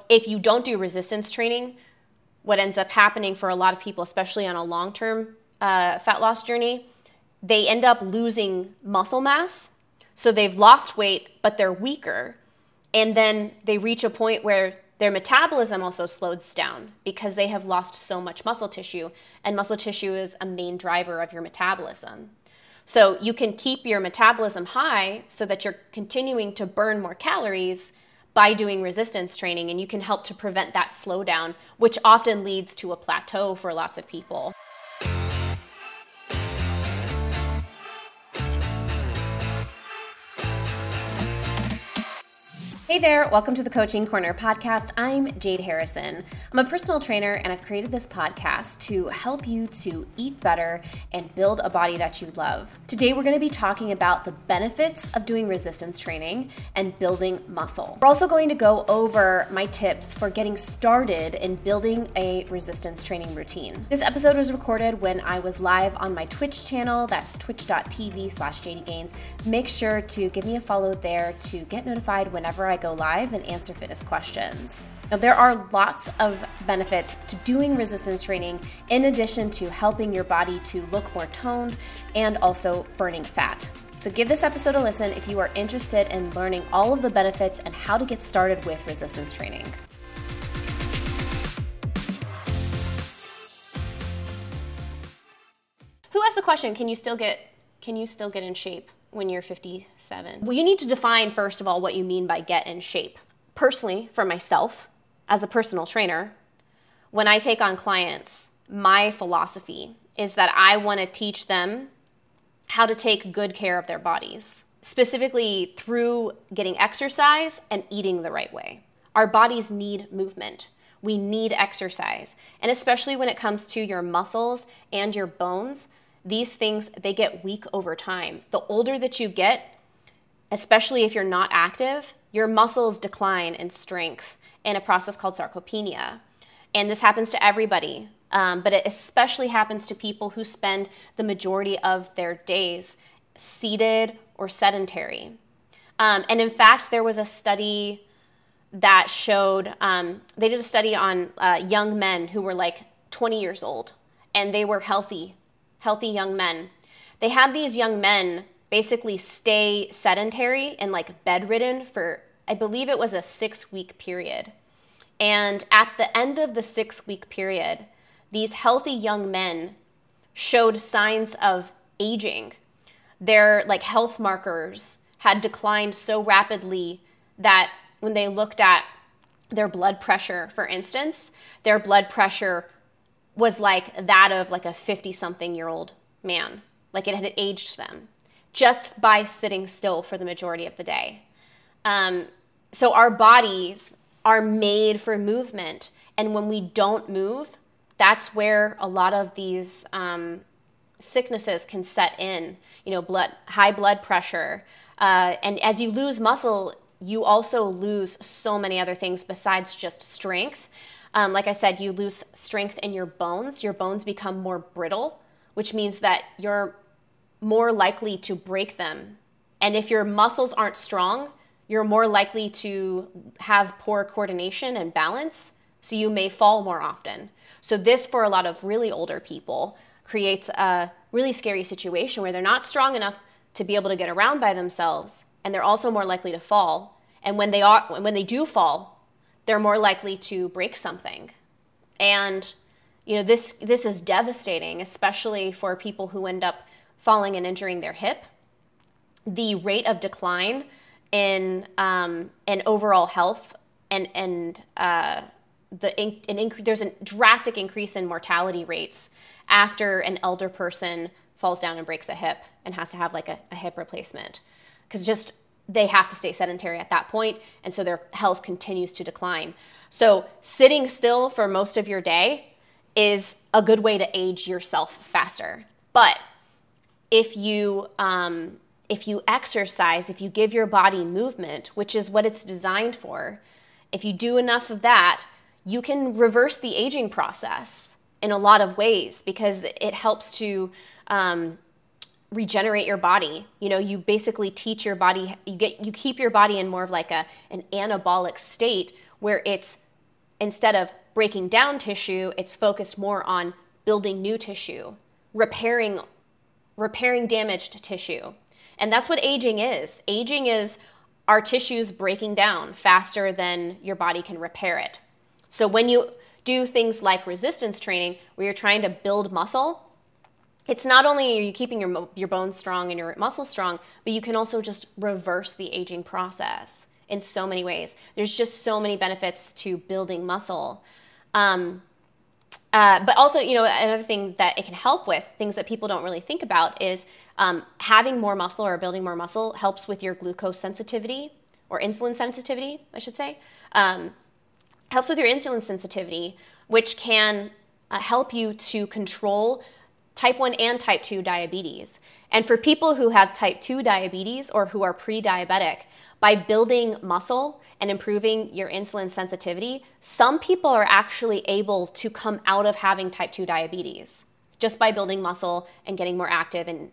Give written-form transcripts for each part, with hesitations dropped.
if you don't do resistance training, what ends up happening for a lot of people, especially on a long-term fat loss journey, they end up losing muscle mass. So they've lost weight, but they're weaker. And then they reach a point where their metabolism also slows down because they have lost so much muscle tissue, and muscle tissue is a main driver of your metabolism. So you can keep your metabolism high so that you're continuing to burn more calories by doing resistance training, and you can help to prevent that slowdown, which often leads to a plateau for lots of people. Hey there, welcome to the Coaching Corner podcast. I'm Jade Harrison. I'm a personal trainer, and I've created this podcast to help you to eat better and build a body that you love. Today, we're going to be talking about the benefits of doing resistance training and building muscle. We're also going to go over my tips for getting started in building a resistance training routine. This episode was recorded when I was live on my Twitch channel. That's twitch.tv/JadeyGains. Make sure to give me a follow there to get notified whenever I go live and answer fitness questions. Now, there are lots of benefits to doing resistance training in addition to helping your body to look more toned and also burning fat. So give this episode a listen if you are interested in learning all of the benefits and how to get started with resistance training. Who asked the question, can you still get in shape when you're 57? Well, you need to define, first of all, what you mean by get in shape. Personally, for myself, as a personal trainer, when I take on clients, my philosophy is that I want to teach them how to take good care of their bodies, specifically through getting exercise and eating the right way. Our bodies need movement. We need exercise. And especially when it comes to your muscles and your bones, these things, they get weak over time. The older that you get, especially if you're not active, your muscles decline in strength in a process called sarcopenia. And this happens to everybody, but it especially happens to people who spend the majority of their days seated or sedentary. And in fact, there was a study that showed, they did a study on young men who were like 20 years old, and they were healthy young men. They had these young men basically stay sedentary and like bedridden for, I believe it was a 6-week period. And at the end of the 6-week period, these healthy young men showed signs of aging. Their like health markers had declined so rapidly that when they looked at their blood pressure, for instance, their blood pressure was like that of like a 50-something-year-old man. Like it had aged them just by sitting still for the majority of the day. So our bodies are made for movement. And when we don't move, that's where a lot of these sicknesses can set in, high blood pressure. And as you lose muscle, you also lose so many other things besides just strength. Like I said, you lose strength in your bones. Your bones become more brittle, which means that you're more likely to break them. And if your muscles aren't strong, you're more likely to have poor coordination and balance, so you may fall more often. So this, for a lot of really older people, creates a really scary situation where they're not strong enough to be able to get around by themselves, and they're also more likely to fall. And when they do fall, they're more likely to break something. And this is devastating, especially for people who end up falling and injuring their hip. The rate of decline in overall health and there's a drastic increase in mortality rates after an elder person falls down and breaks a hip and has to have like a hip replacement, because just they have to stay sedentary at that point, and so their health continues to decline. So sitting still for most of your day is a good way to age yourself faster. But if you exercise, if you give your body movement, which is what it's designed for, if you do enough of that, you can reverse the aging process in a lot of ways, because it helps to regenerate your body. You basically teach your body, you keep your body in more of like an anabolic state where it's instead of breaking down tissue, it's focused more on building new tissue, repairing damaged tissue. And that's what aging is. Aging is our tissues breaking down faster than your body can repair it. So when you do things like resistance training, where you're trying to build muscle, it's not only are you keeping your bones strong and your muscles strong, but you can also just reverse the aging process in so many ways. There's just so many benefits to building muscle. But also, another thing that it can help with, things that people don't really think about, is having more muscle or building more muscle helps with your glucose sensitivity, or insulin sensitivity, I should say. Helps with your insulin sensitivity, which can help you to control type 1 and type 2 diabetes. And for people who have type 2 diabetes or who are pre-diabetic, by building muscle and improving your insulin sensitivity, some people are actually able to come out of having type 2 diabetes just by building muscle and getting more active and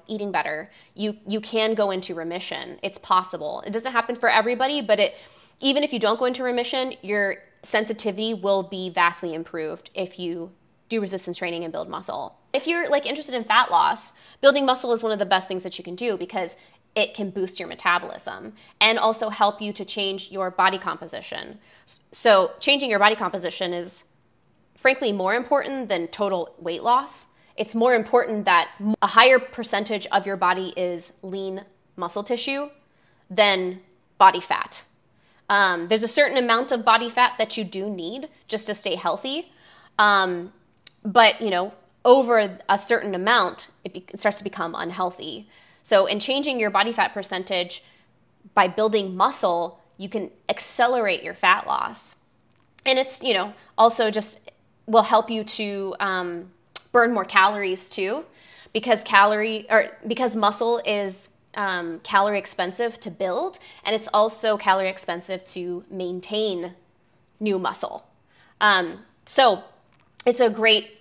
eating better. You can go into remission. It's possible. It doesn't happen for everybody, but even if you don't go into remission, your sensitivity will be vastly improved if you do resistance training and build muscle. If you're interested in fat loss, building muscle is one of the best things that you can do, because it can boost your metabolism and also help you to change your body composition. So changing your body composition is frankly more important than total weight loss. It's more important that a higher percentage of your body is lean muscle tissue than body fat. There's a certain amount of body fat that you do need just to stay healthy. But over a certain amount, it starts to become unhealthy. So in changing your body fat percentage by building muscle, you can accelerate your fat loss. And it's, also just will help you to burn more calories too, because muscle is calorie expensive to build, and it's also calorie expensive to maintain new muscle. So it's a great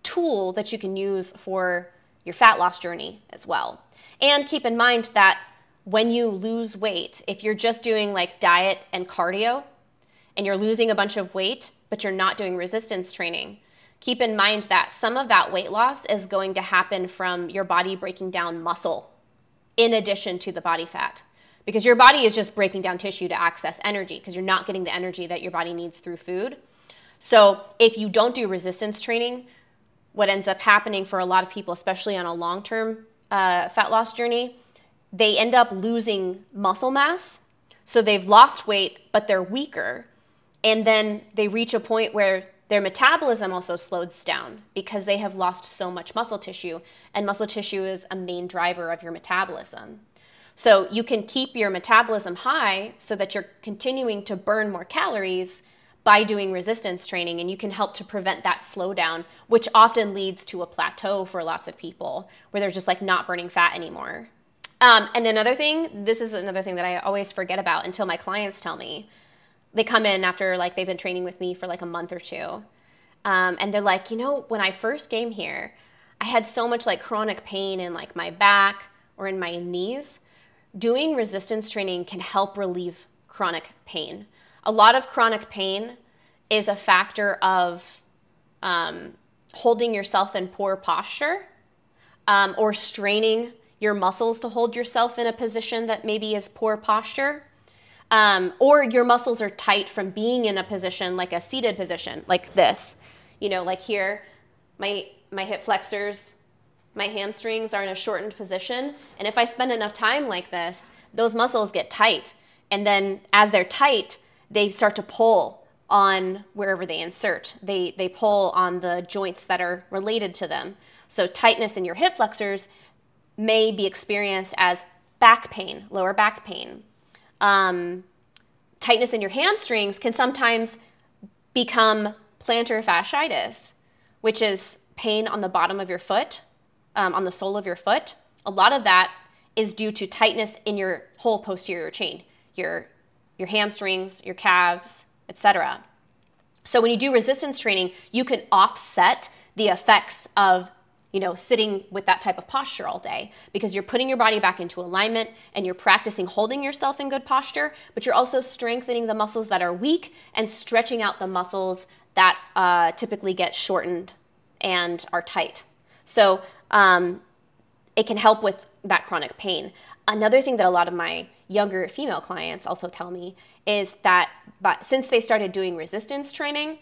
tool that you can use for your fat loss journey as well. And keep in mind that when you lose weight, if you're just doing diet and cardio and you're losing a bunch of weight, but you're not doing resistance training, keep in mind that some of that weight loss is going to happen from your body breaking down muscle in addition to the body fat, because your body is just breaking down tissue to access energy, because you're not getting the energy that your body needs through food. So if you don't do resistance training, what ends up happening for a lot of people, especially on a long-term fat loss journey, they end up losing muscle mass. So they've lost weight, but they're weaker. And then they reach a point where their metabolism also slows down because they have lost so much muscle tissue. And muscle tissue is a main driver of your metabolism. So you can keep your metabolism high so that you're continuing to burn more calories by doing resistance training, and you can help to prevent that slowdown, which often leads to a plateau for lots of people where they're just not burning fat anymore. And another thing, this is another thing that I always forget about until my clients tell me. They come in after they've been training with me for a month or two. And they're like, when I first came here, I had so much chronic pain in my back or in my knees. Doing resistance training can help relieve chronic pain. A lot of chronic pain is a factor of holding yourself in poor posture or straining your muscles to hold yourself in a position that maybe is poor posture. Or your muscles are tight from being in a position like a seated position, like this. Here, my hip flexors, my hamstrings are in a shortened position. And if I spend enough time like this, those muscles get tight. And then as they're tight, they start to pull on wherever they insert. They pull on the joints that are related to them. So tightness in your hip flexors may be experienced as back pain, lower back pain. Tightness in your hamstrings can sometimes become plantar fasciitis, which is pain on the bottom of your foot, on the sole of your foot. A lot of that is due to tightness in your whole posterior chain, your hamstrings, your calves, etc. So when you do resistance training, you can offset the effects of sitting with that type of posture all day, because you're putting your body back into alignment and you're practicing holding yourself in good posture, but you're also strengthening the muscles that are weak and stretching out the muscles that typically get shortened and are tight. So it can help with that chronic pain. Another thing that a lot of my younger female clients also tell me is that since they started doing resistance training,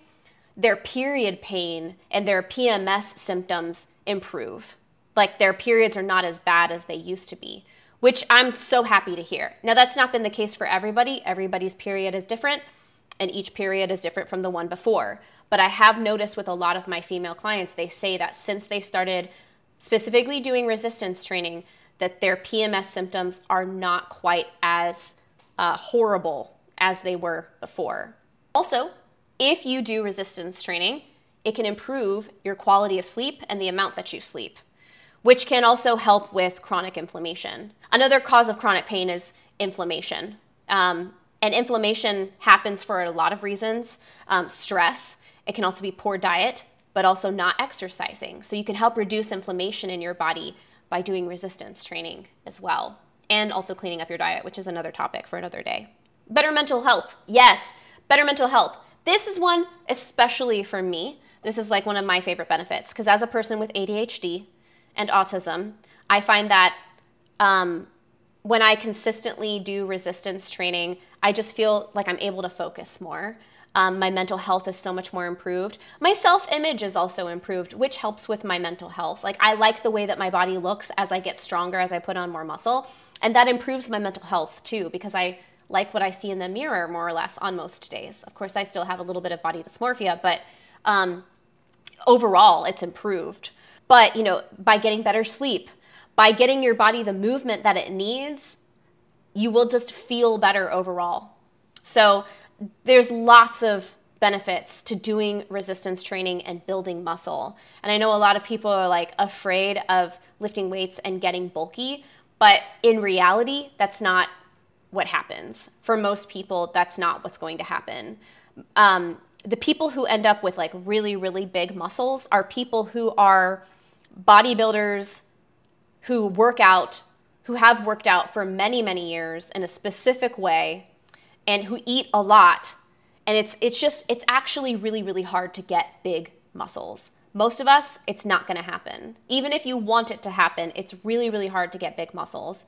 their period pain and their PMS symptoms improve. Like their periods are not as bad as they used to be, which I'm so happy to hear. Now, that's not been the case for everybody. Everybody's period is different, and each period is different from the one before. But I have noticed with a lot of my female clients, they say that since they started specifically doing resistance training, that their PMS symptoms are not quite as horrible as they were before. Also, if you do resistance training, it can improve your quality of sleep and the amount that you sleep, which can also help with chronic inflammation. Another cause of chronic pain is inflammation. And inflammation happens for a lot of reasons. Stress, it can also be poor diet, but also not exercising. So you can help reduce inflammation in your body by doing resistance training as well. And also cleaning up your diet, which is another topic for another day. Better mental health. Yes, better mental health. This is one especially for me. This is like one of my favorite benefits, because as a person with ADHD and autism, I find that when I consistently do resistance training, I just feel like I'm able to focus more. My mental health is so much more improved. My self-image is also improved, which helps with my mental health. Like, I like the way that my body looks as I get stronger, as I put on more muscle, and that improves my mental health too, because I like what I see in the mirror more or less on most days. Of course, I still have a little bit of body dysmorphia, but overall it's improved. But by getting better sleep, by getting your body the movement that it needs, you will just feel better overall. So there's lots of benefits to doing resistance training and building muscle. And I know a lot of people are like afraid of lifting weights and getting bulky, but in reality, that's not what happens. For most people, that's not what's going to happen. The people who end up with like really, really big muscles are people who are bodybuilders who have worked out for many, many years in a specific way and who eat a lot. And it's actually really, really hard to get big muscles. Most of us, it's not gonna happen. Even if you want it to happen, it's really, really hard to get big muscles.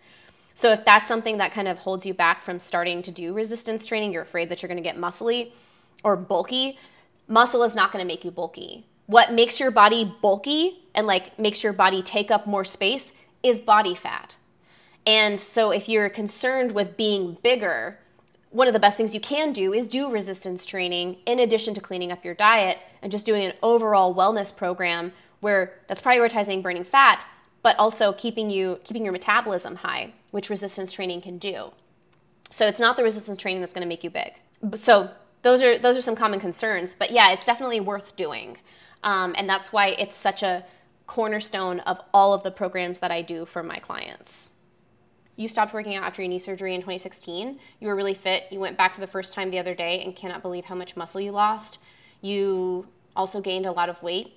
So if that's something that kind of holds you back from starting to do resistance training, you're afraid that you're gonna get muscly or bulky, muscle is not gonna make you bulky. What makes your body bulky and like makes your body take up more space is body fat. And so if you're concerned with being bigger, one of the best things you can do is do resistance training in addition to cleaning up your diet and just doing an overall wellness program where that's prioritizing burning fat, but also keeping your metabolism high, which resistance training can do. So it's not the resistance training that's going to make you big. So those are some common concerns, but yeah, it's definitely worth doing. And that's why it's such a cornerstone of all of the programs that I do for my clients. You stopped working out after your knee surgery in 2016. You were really fit. You went back for the first time the other day and cannot believe how much muscle you lost. You also gained a lot of weight.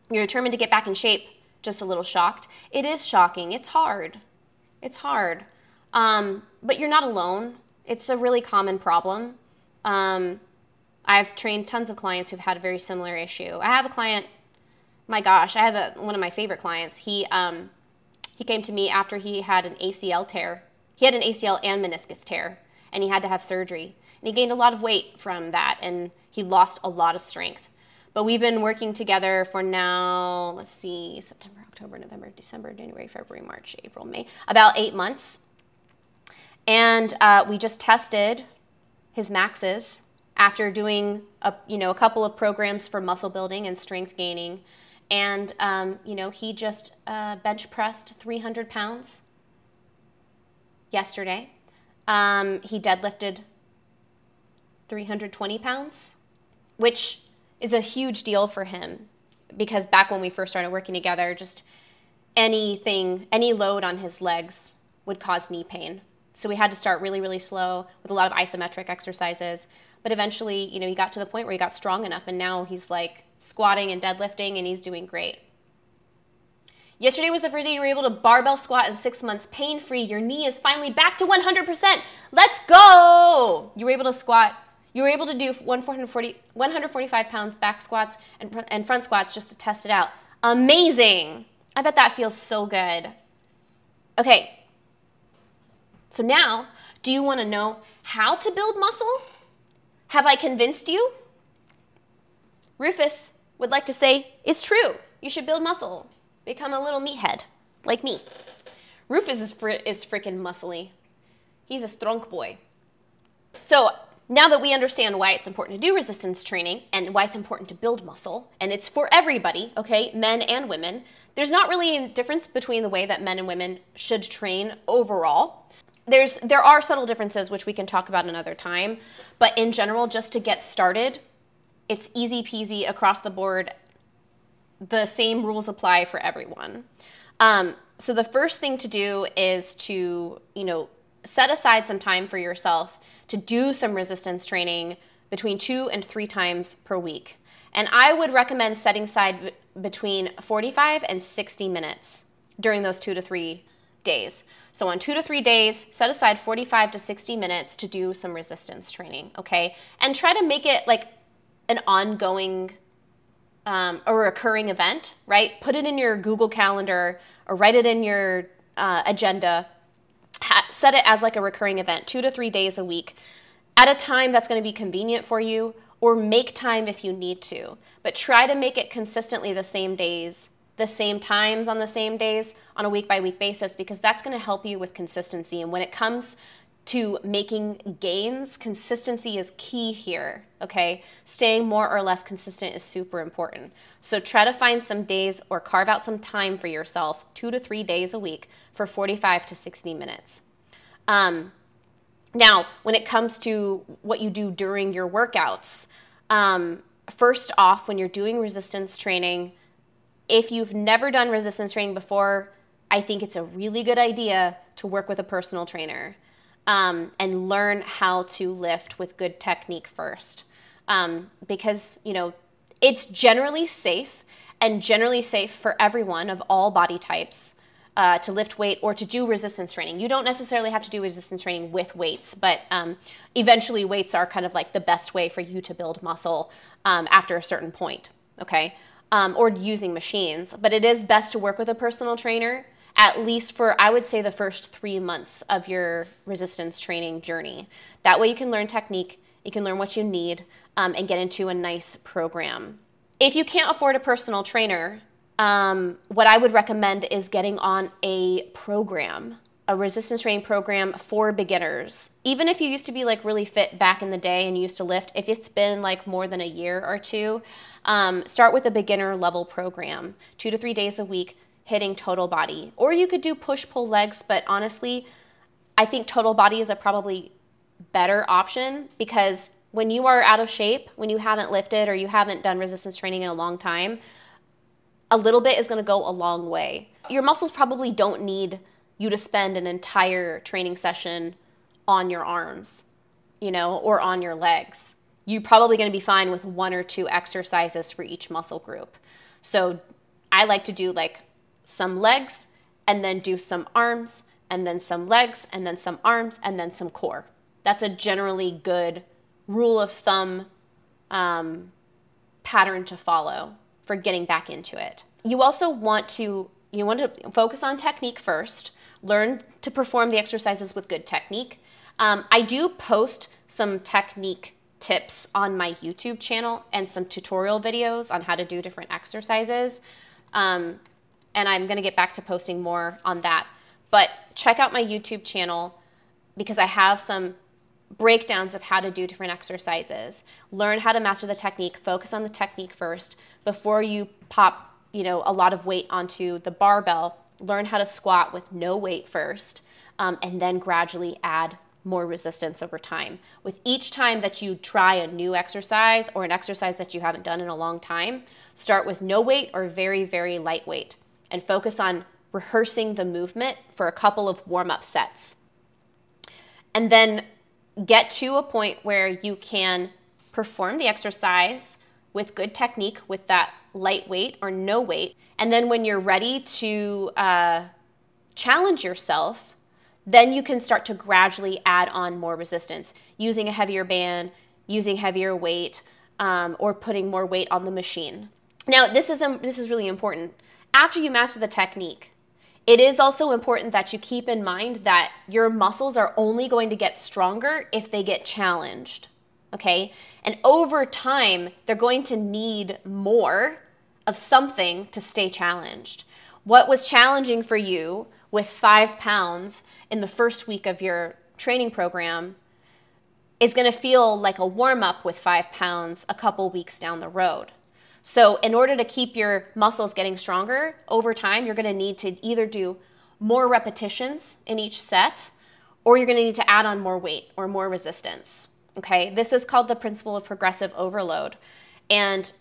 You're determined to get back in shape, just a little shocked. It is shocking. It's hard. It's hard. But you're not alone. It's a really common problem. I've trained tons of clients who've had a very similar issue. I have a client, my gosh, I have one of my favorite clients. He came to me after he had an ACL tear. He had an ACL and meniscus tear, and he had to have surgery. And he gained a lot of weight from that, and he lost a lot of strength. But we've been working together for now, let's see, September, October, November, December, January, February, March, April, May, about 8 months. And we just tested his maxes after doing a couple of programs for muscle building and strength gaining. And, he just bench pressed 300 pounds yesterday. He deadlifted 320 pounds, which is a huge deal for him because back when we first started working together, just any load on his legs would cause knee pain. So we had to start really, really slow with a lot of isometric exercises. But eventually, he got to the point where he got strong enough, and now he's like squatting and deadlifting, and he's doing great. Yesterday was the first day you were able to barbell squat in 6 months, pain-free. Your knee is finally back to 100%. Let's go. You were able to squat. You were able to do 145 pounds back squats and front squats just to test it out. Amazing. I bet that feels so good. Okay. So now, do you want to know how to build muscle? Have I convinced you? Rufus would like to say, it's true. You should build muscle. Become a little meathead, like me. Rufus is freaking muscly. He's a strong boy. So now that we understand why it's important to do resistance training and why it's important to build muscle, and it's for everybody, okay, men and women, there's not really a difference between the way that men and women should train overall. There are subtle differences, which we can talk about another time, but in general, just to get started, it's easy peasy across the board. The same rules apply for everyone. So the first thing to do is to, set aside some time for yourself to do some resistance training between 2 and 3 times per week. And I would recommend setting aside between 45 and 60 minutes during those 2 to 3 days. So on 2 to 3 days, set aside 45 to 60 minutes to do some resistance training, okay? And try to make it like an ongoing, a recurring event, right? Put it in your Google Calendar or write it in your agenda. Set it as like a recurring event, 2 to 3 days a week at a time that's going to be convenient for you, or make time if you need to. But try to make it consistently the same days, the same times on the same days on a week-by-week basis, because that's going to help you with consistency. And when it comes to making gains, consistency is key here, okay? Staying more or less consistent is super important. So try to find some days or carve out some time for yourself, 2 to 3 days a week for 45 to 60 minutes. Now, when it comes to what you do during your workouts, first off, when you're doing resistance training, if you've never done resistance training before, I think it's a really good idea to work with a personal trainer. And learn how to lift with good technique first. Because, it's generally safe for everyone of all body types to lift weight or to do resistance training. You don't necessarily have to do resistance training with weights, but eventually weights are kind of like the best way for you to build muscle after a certain point, okay? Or using machines. But it is best to work with a personal trainer, at least for, I would say, the first 3 months of your resistance training journey. That way you can learn technique, you can learn what you need, and get into a nice program. If you can't afford a personal trainer, what I would recommend is getting on a program, a resistance training program for beginners. Even if you used to be like really fit back in the day and you used to lift, if it's been like more than a year or two, start with a beginner level program, 2 to 3 days a week, hitting total body. Or you could do push-pull legs, but honestly, I think total body is a probably better option, because when you are out of shape, when you haven't lifted or you haven't done resistance training in a long time, a little bit is going to go a long way. Your muscles probably don't need you to spend an entire training session on your arms, or on your legs. You're probably going to be fine with 1 or 2 exercises for each muscle group. So I like to do like some legs, and then do some arms, and then some legs, and then some arms, and then some core. That's a generally good rule of thumb pattern to follow for getting back into it. You also want to focus on technique first, learn to perform the exercises with good technique. I do post some technique tips on my YouTube channel and some tutorial videos on how to do different exercises. And I'm going to get back to posting more on that. But check out my YouTube channel, because I have some breakdowns of how to do different exercises. Learn how to master the technique. Focus on the technique first before you pop, a lot of weight onto the barbell. Learn how to squat with no weight first, and then gradually add more resistance over time. With each time that you try a new exercise or an exercise that you haven't done in a long time, start with no weight or very, very light weight, and focus on rehearsing the movement for a couple of warm-up sets. And then get to a point where you can perform the exercise with good technique, with that light weight or no weight. And then when you're ready to challenge yourself, then you can start to gradually add on more resistance using a heavier band, using heavier weight, or putting more weight on the machine. Now, this is really important. After you master the technique, it is also important that you keep in mind that your muscles are only going to get stronger if they get challenged, okay? And over time, they're going to need more of something to stay challenged. What was challenging for you with 5 pounds in the first week of your training program is going to feel like a warm-up with 5 pounds a couple weeks down the road. So in order to keep your muscles getting stronger over time, you're going to need to either do more repetitions in each set, or you're going to need to add on more weight or more resistance. Okay, this is called the principle of progressive overload. And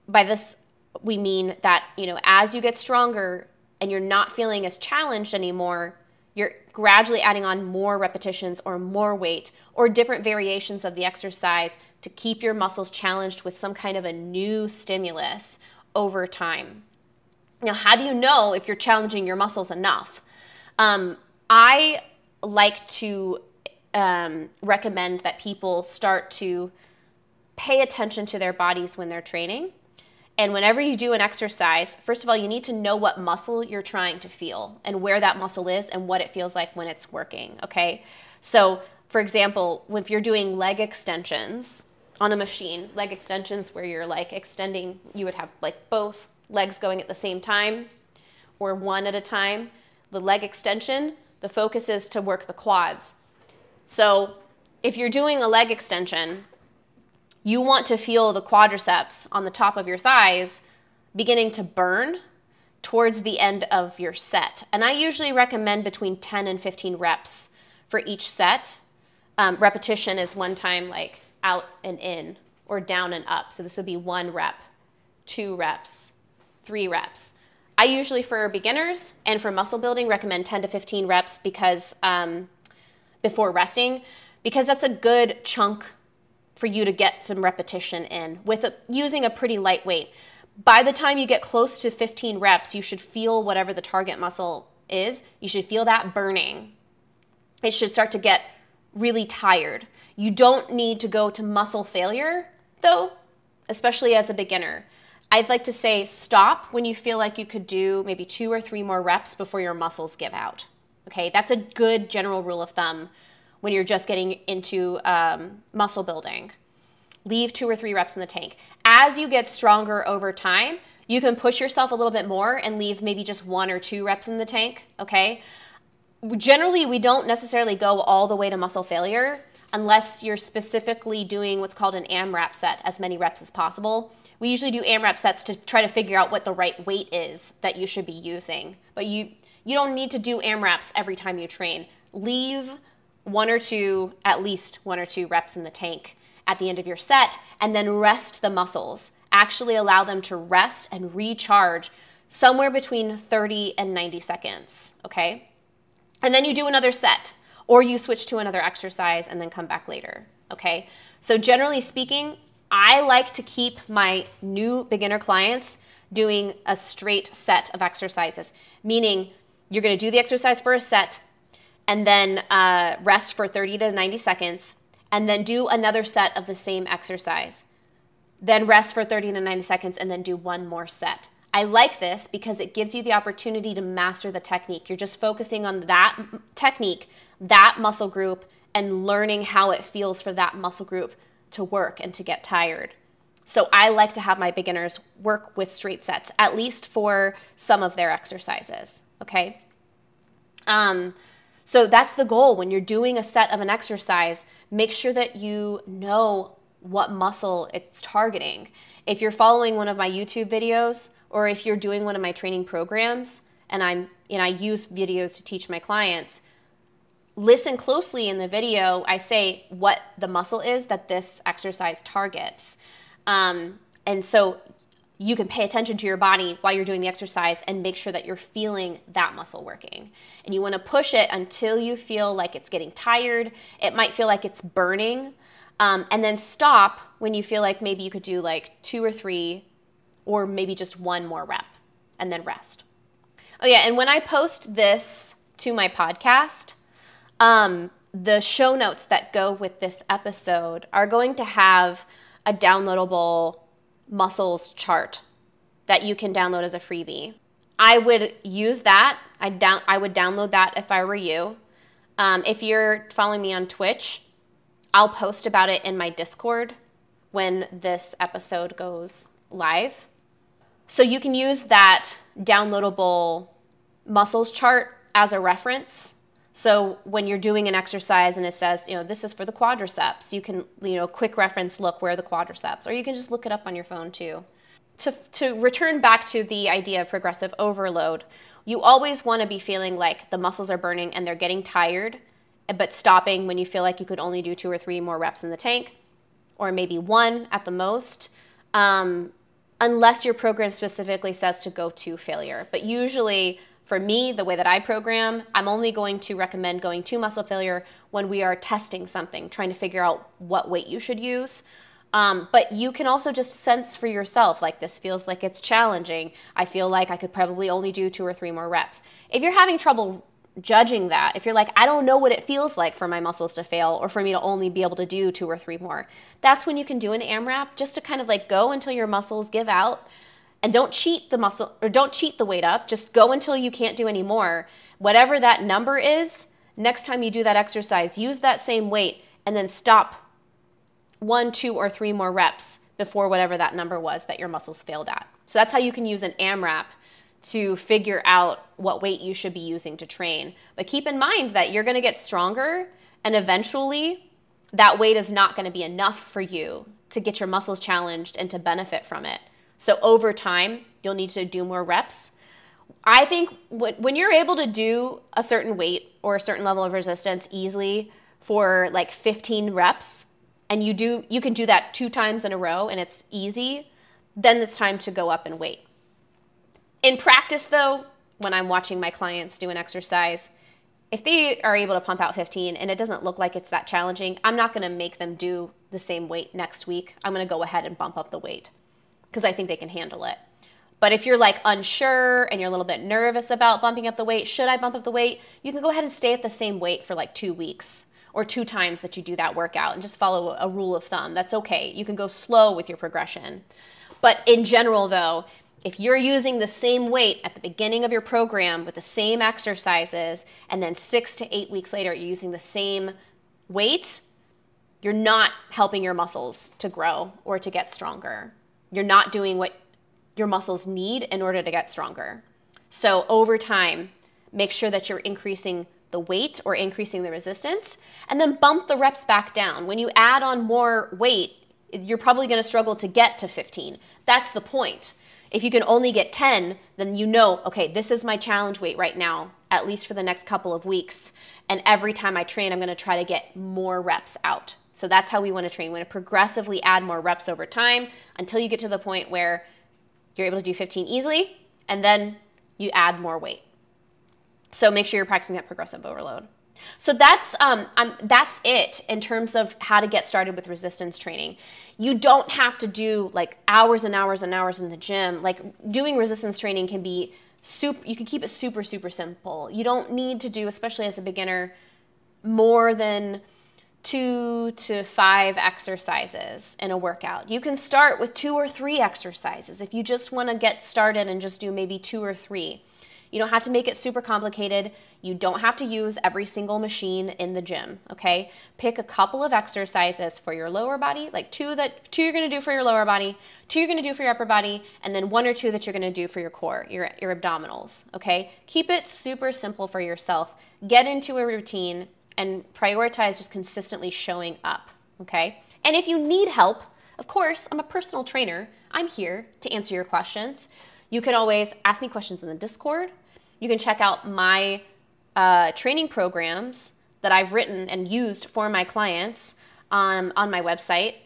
by this, we mean that, as you get stronger and you're not feeling as challenged anymore, you're gradually adding on more repetitions or more weight or different variations of the exercise to keep your muscles challenged with some kind of a new stimulus over time. Now, how do you know if you're challenging your muscles enough? I like to recommend that people start to pay attention to their bodies when they're training. And whenever you do an exercise, first of all, you need to know what muscle you're trying to feel and where that muscle is and what it feels like when it's working, okay? So, for example, if you're doing leg extensions on a machine, leg extensions where you're like extending, you would have like both legs going at the same time or one at a time. The leg extension, the focus is to work the quads. So if you're doing a leg extension, you want to feel the quadriceps on the top of your thighs beginning to burn towards the end of your set. And I usually recommend between 10 and 15 reps for each set. Repetition is one time like out and in or down and up. So this would be 1 rep, 2 reps, 3 reps. I usually, for beginners and for muscle building, recommend 10 to 15 reps because before resting, because that's a good chunk for you to get some repetition in with using a pretty light weight. By the time you get close to 15 reps, you should feel whatever the target muscle is. You should feel that burning. It should start to get really tired. You don't need to go to muscle failure, though, especially as a beginner. I'd like to say stop when you feel like you could do maybe 2 or 3 more reps before your muscles give out. Okay, that's a good general rule of thumb when you're just getting into muscle building. Leave 2 or 3 reps in the tank. As you get stronger over time, you can push yourself a little bit more and leave maybe just 1 or 2 reps in the tank, okay? Generally, we don't necessarily go all the way to muscle failure unless you're specifically doing what's called an AMRAP set, as many reps as possible. We usually do AMRAP sets to try to figure out what the right weight is that you should be using. But you don't need to do AMRAPs every time you train. Leave 1 or 2, at least 1 or 2 reps in the tank at the end of your set, and then rest the muscles. Actually allow them to rest and recharge somewhere between 30 and 90 seconds, okay? And then you do another set, or you switch to another exercise and then come back later, okay? So generally speaking, I like to keep my new beginner clients doing a straight set of exercises, meaning you're gonna do the exercise for a set, and then rest for 30 to 90 seconds, and then do another set of the same exercise. Then rest for 30 to 90 seconds, and then do 1 more set. I like this because it gives you the opportunity to master the technique. You're just focusing on that technique, that muscle group, and learning how it feels for that muscle group to work and to get tired. So I like to have my beginners work with straight sets, at least for some of their exercises, okay? So that's the goal. When you're doing a set of an exercise, make sure that you know what muscle it's targeting. If you're following one of my YouTube videos, or if you're doing one of my training programs, and I use videos to teach my clients, listen closely in the video. I say what the muscle is that this exercise targets. And so you can pay attention to your body while you're doing the exercise and make sure that you're feeling that muscle working. And you want to push it until you feel like it's getting tired. It might feel like it's burning. And then stop when you feel like maybe you could do like 2 or 3 or maybe just one more rep and then rest. Oh yeah, and when I post this to my podcast, the show notes that go with this episode are going to have a downloadable muscles chart that you can download as a freebie. I would use that. I would download that if I were you. If you're following me on Twitch, I'll post about it in my Discord when this episode goes live. So you can use that downloadable muscles chart as a reference. So when you're doing an exercise and it says, this is for the quadriceps, you can, quick reference, look where are the quadriceps, or you can just look it up on your phone too. To return back to the idea of progressive overload, you always want to be feeling like the muscles are burning and they're getting tired, but stopping when you feel like you could only do 2 or 3 more reps in the tank, or maybe 1 at the most, unless your program specifically says to go to failure. But usually, for me, the way that I program, I'm only going to recommend going to muscle failure when we are testing something, trying to figure out what weight you should use. But you can also just sense for yourself, like this feels like it's challenging. I feel like I could probably only do 2 or 3 more reps. If you're having trouble judging that, if you're like, I don't know what it feels like for my muscles to fail or for me to only be able to do 2 or 3 more, that's when you can do an AMRAP just to kind of like go until your muscles give out. And don't cheat the muscle, or don't cheat the weight up. Just go until you can't do any more. Whatever that number is, next time you do that exercise, use that same weight and then stop 1, 2, or 3 more reps before whatever that number was that your muscles failed at. So that's how you can use an AMRAP to figure out what weight you should be using to train. But keep in mind that you're gonna get stronger, and eventually that weight is not gonna be enough for you to get your muscles challenged and to benefit from it. So over time, you'll need to do more reps. I think when you're able to do a certain weight or a certain level of resistance easily for like 15 reps, and you can do that 2 times in a row and it's easy, then it's time to go up in weight. In practice though, when I'm watching my clients do an exercise, if they are able to pump out 15 and it doesn't look like it's that challenging, I'm not gonna make them do the same weight next week. I'm gonna go ahead and bump up the weight because I think they can handle it. But if you're like unsure and you're a little bit nervous about bumping up the weight, should I bump up the weight? You can go ahead and stay at the same weight for like 2 weeks or 2 times that you do that workout and just follow a rule of thumb. That's okay. You can go slow with your progression. But in general though, if you're using the same weight at the beginning of your program with the same exercises, and then 6 to 8 weeks later you're using the same weight, you're not helping your muscles to grow or to get stronger. You're not doing what your muscles need in order to get stronger. So over time, make sure that you're increasing the weight or increasing the resistance, and then bump the reps back down. When you add on more weight, you're probably gonna struggle to get to 15. That's the point. If you can only get 10, then you know, okay, this is my challenge weight right now, at least for the next couple of weeks. And every time I train, I'm gonna try to get more reps out. So that's how we wanna train. We wanna progressively add more reps over time until you get to the point where you're able to do 15 easily, and then you add more weight. So make sure you're practicing that progressive overload. So that's it in terms of how to get started with resistance training. You don't have to do like hours and hours and hours in the gym. Like doing resistance training can be you can keep it super, super simple. You don't need to do, especially as a beginner, more than 2 to 5 exercises in a workout. You can start with 2 or 3 exercises if you just want to get started and just do maybe 2 or 3. You don't have to make it super complicated. You don't have to use every single machine in the gym, okay? Pick a couple of exercises for your lower body, like 2 you're gonna do for your lower body, 2 you're gonna do for your upper body, and then 1 or 2 that you're gonna do for your core, your abdominals, okay? Keep it super simple for yourself. Get into a routine and prioritize just consistently showing up, okay? And if you need help, of course, I'm a personal trainer. I'm here to answer your questions. You can always ask me questions in the Discord. You can check out my training programs that I've written and used for my clients on my website.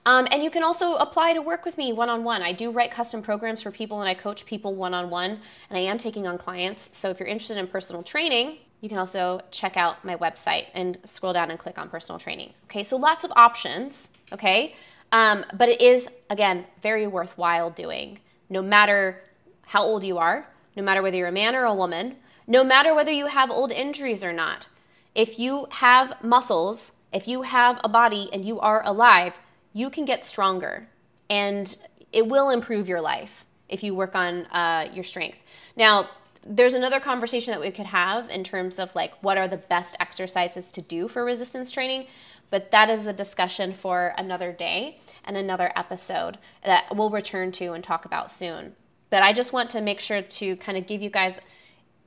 And you can also apply to work with me one-on-one. I do write custom programs for people and I coach people one-on-one, and I am taking on clients. So if you're interested in personal training, you can also check out my website and scroll down and click on personal training. Okay, so lots of options, okay? But it is, again, very worthwhile doing. no matter how old you are, no matter whether you're a man or a woman, no matter whether you have old injuries or not. If you have muscles, if you have a body and you are alive, you can get stronger, and it will improve your life if you work on your strength. Now, there's another conversation that we could have in terms of like what are the best exercises to do for resistance training, but that is a discussion for another day and another episode that we'll return to and talk about soon. But I just want to make sure to kind of give you guys,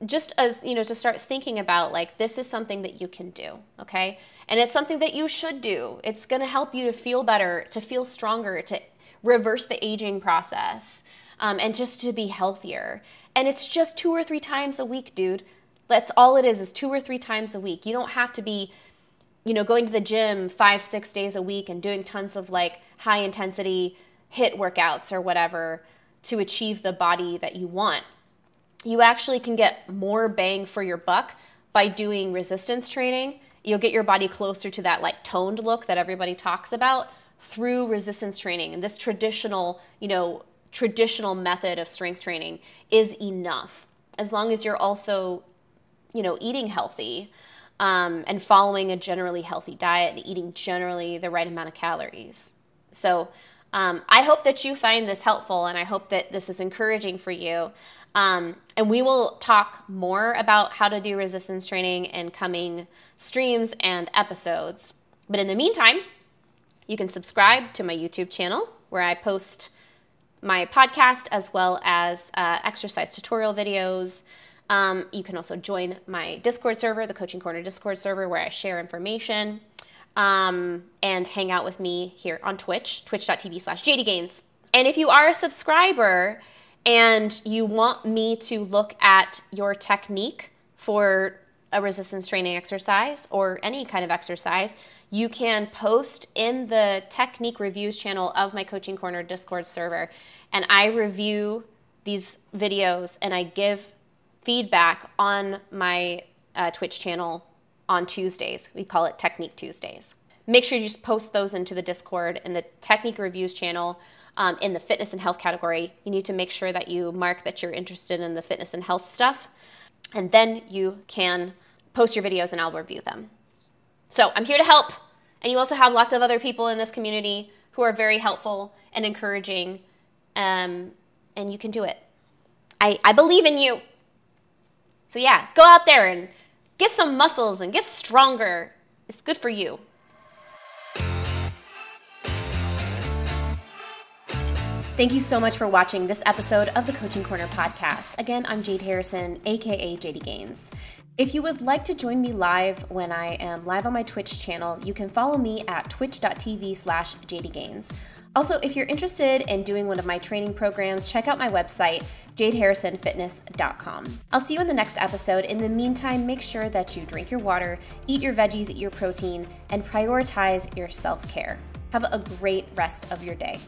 just as, you know, to start thinking about like, this is something that you can do, okay? And it's something that you should do. It's gonna help you to feel better, to feel stronger, to reverse the aging process, and just to be healthier. And it's just 2 or 3 times a week, dude. That's all it is 2 or 3 times a week. You don't have to be, you know, going to the gym 5-6 days a week and doing tons of like high intensity HIIT workouts or whatever to achieve the body that you want. You actually can get more bang for your buck by doing resistance training. You'll get your body closer to that like toned look that everybody talks about through resistance training. And this traditional, you know, traditional method of strength training is enough, as long as you're also, you know, eating healthy, and following a generally healthy diet and eating generally the right amount of calories. So I hope that you find this helpful, and I hope that this is encouraging for you. And we will talk more about how to do resistance training in coming streams and episodes. But in the meantime, you can subscribe to my YouTube channel where I post my podcast as well as exercise tutorial videos. You can also join my Discord server, the Coaching Corner Discord server, where I share information, and hang out with me here on Twitch, twitch.tv/JDGains. And if you are a subscriber and you want me to look at your technique for a resistance training exercise or any kind of exercise, you can post in the technique reviews channel of my Coaching Corner Discord server. And I review these videos and I give feedback on my Twitch channel on Tuesdays. We call it Technique Tuesdays. Make sure you just post those into the Discord and the technique reviews channel. In the fitness and health category, you need to make sure that you mark that you're interested in the fitness and health stuff. And then you can post your videos and I'll review them. So I'm here to help. And you also have lots of other people in this community who are very helpful and encouraging. And you can do it. I believe in you. So yeah, go out there and get some muscles and get stronger. It's good for you. Thank you so much for watching this episode of the Coaching Corner podcast. Again, I'm Jade Harrison, aka JD Gains. If you would like to join me live when I am live on my Twitch channel, you can follow me at twitch.tv/JDGains. Also, if you're interested in doing one of my training programs, check out my website, jadeharrisonfitness.com. I'll see you in the next episode. In the meantime, make sure that you drink your water, eat your veggies, eat your protein, and prioritize your self-care. Have a great rest of your day.